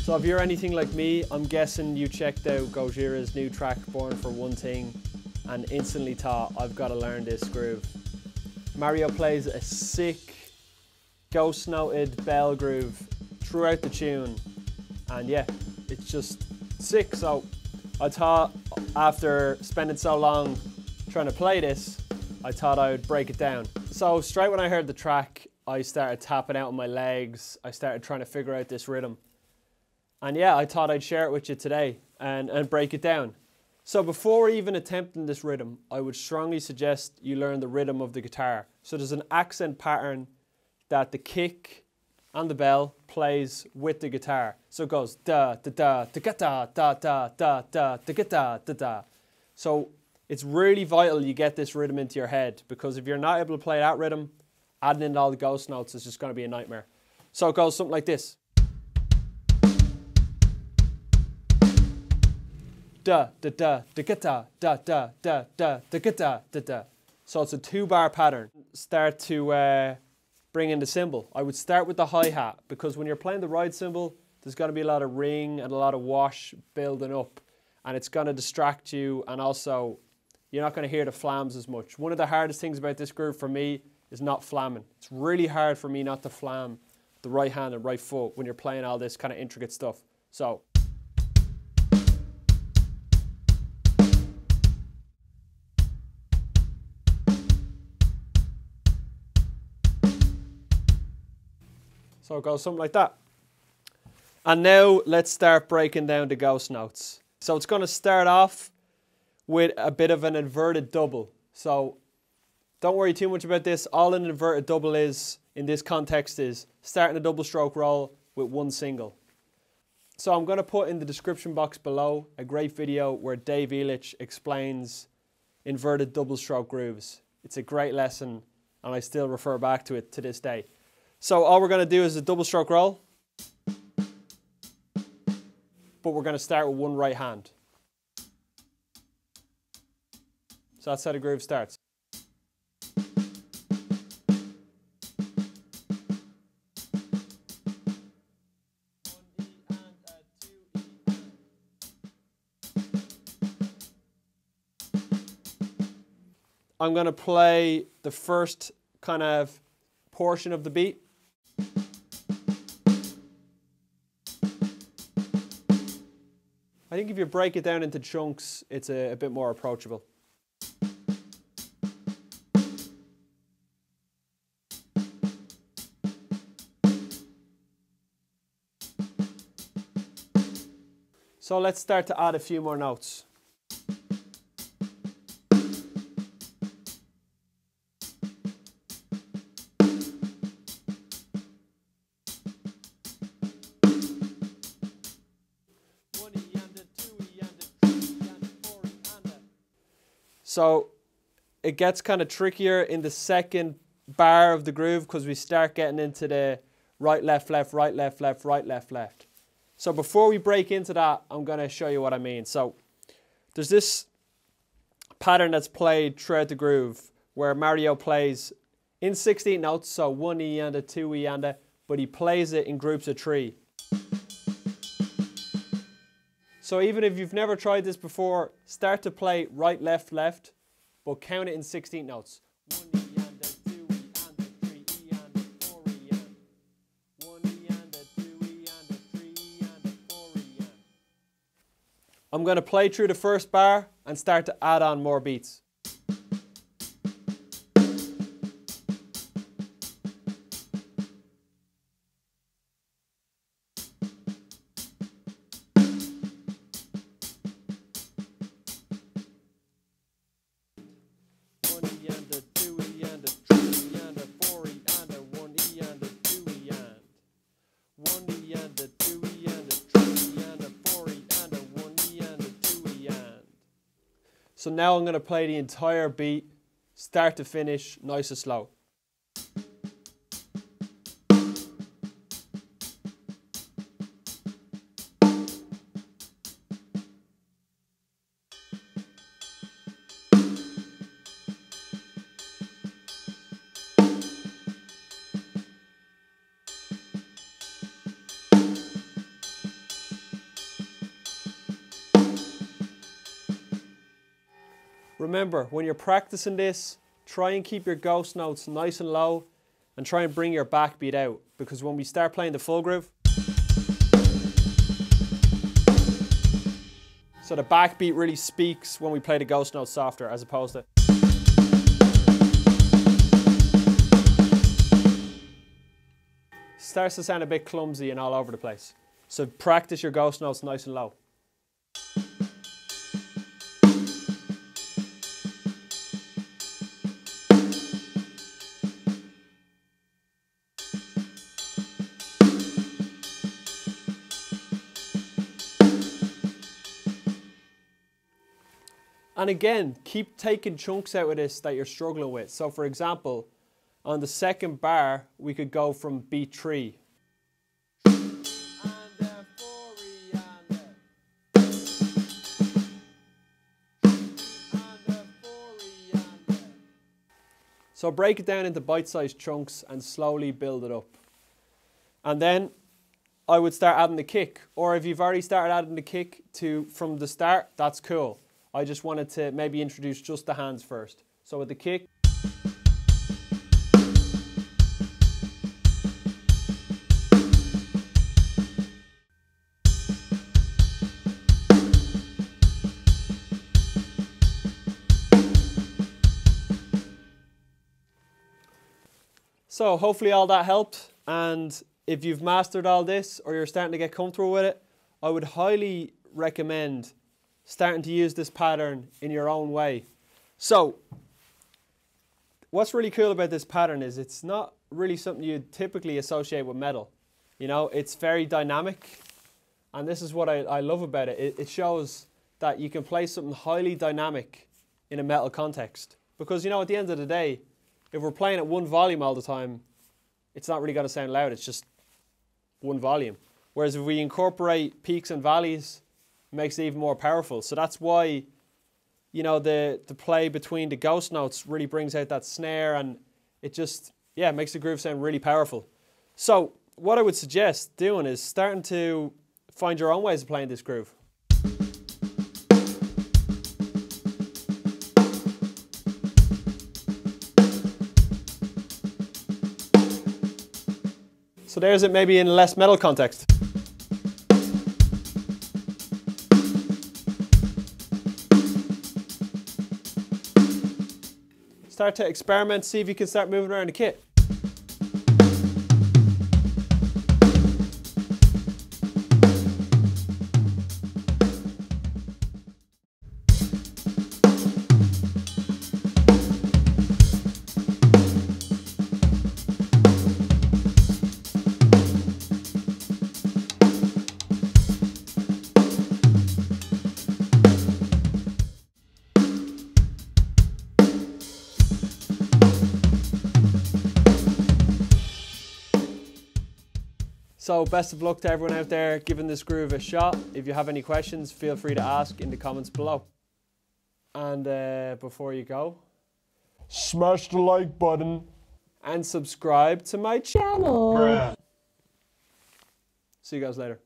So if you're anything like me, I'm guessing you checked out Gojira's new track, Born for One Thing, and instantly thought, I've got to learn this groove. Mario plays a sick, ghost-noted bell groove throughout the tune, and yeah, it's just sick. So I thought, after spending so long trying to play this, I thought I would break it down. So straight when I heard the track, I started tapping out on my legs. I started trying to figure out this rhythm. And yeah, I thought I'd share it with you today and break it down. So before even attempting this rhythm, I would strongly suggest you learn the rhythm of the guitar. So there's an accent pattern that the kick and the bell plays with the guitar. So it goes da da da da da da da da da da da da da. So it's really vital you get this rhythm into your head, because if you're not able to play that rhythm, adding in all the ghost notes is just going to be a nightmare. So it goes something like this. Da da da da da da da da da da da da da. So it's a 2-bar pattern. Start to bring in the cymbal. I would start with the hi-hat, because when you're playing the ride cymbal, there's going to be a lot of ring and a lot of wash building up, and it's going to distract you, and also you're not going to hear the flams as much. One of the hardest things about this groove for me is not flamming. It's really hard for me not to flam the right hand and right foot when you're playing all this kind of intricate stuff. So it goes something like that. And now let's start breaking down the ghost notes. So it's going to start off with a bit of an inverted double. So don't worry too much about this. All an inverted double is, in this context, is starting a double stroke roll with one single. So I'm going to put in the description box below a great video where Dave Elich explains inverted double stroke grooves. It's a great lesson, and I still refer back to it to this day. So all we're going to do is a double stroke roll, but we're going to start with one right hand. So that's how the groove starts. I'm going to play the first kind of portion of the beat. I think if you break it down into chunks, it's a bit more approachable. So let's start to add a few more notes. So it gets kind of trickier in the second bar of the groove, because we start getting into the right, left, left, right, left, left, right, left, left. So before we break into that, I'm going to show you what I mean. So there's this pattern that's played throughout the groove where Mario plays in 16 notes, so 1 E and a 2 E and a, but he plays it in groups of 3. So even if you've never tried this before, start to play right, left, left, but count it in 16 notes. 1 E and a 2 E and a 3 E and a 4 E and 1 E and a 2 E and a 3 E and a 4 E and. I'm going to play through the first bar and start to add on more beats. So now I'm going to play the entire beat, start to finish, nice and slow. Remember, when you're practicing this, try and keep your ghost notes nice and low and try and bring your backbeat out, because when we start playing the full groove, so the backbeat really speaks when we play the ghost notes softer as opposed to. Starts to sound a bit clumsy and all over the place. So practice your ghost notes nice and low. And again, keep taking chunks out of this that you're struggling with. So for example, on the second bar, we could go from beat 3. So break it down into bite-sized chunks and slowly build it up. And then I would start adding the kick. Or if you've already started adding the kick from the start, that's cool. I just wanted to maybe introduce just the hands first. So with the kick. So hopefully all that helped, and if you've mastered all this or you're starting to get comfortable with it, I would highly recommend starting to use this pattern in your own way. So what's really cool about this pattern is it's not really something you'd typically associate with metal. You know, it's very dynamic, and this is what I love about it. It shows that you can play something highly dynamic in a metal context. Because, you know, at the end of the day, if we're playing at one volume all the time, it's not really going to sound loud. It's just one volume. Whereas if we incorporate peaks and valleys, it makes it even more powerful. So that's why, you know, the play between the ghost notes really brings out that snare, and it just, yeah, makes the groove sound really powerful. So what I would suggest doing is starting to find your own ways of playing this groove. So there's it, maybe in a less metal context. Start to experiment, see if you can start moving around the kit. So best of luck to everyone out there giving this groove a shot. If you have any questions, feel free to ask in the comments below. And before you go, smash the like button and subscribe to my channel. Bruh. See you guys later.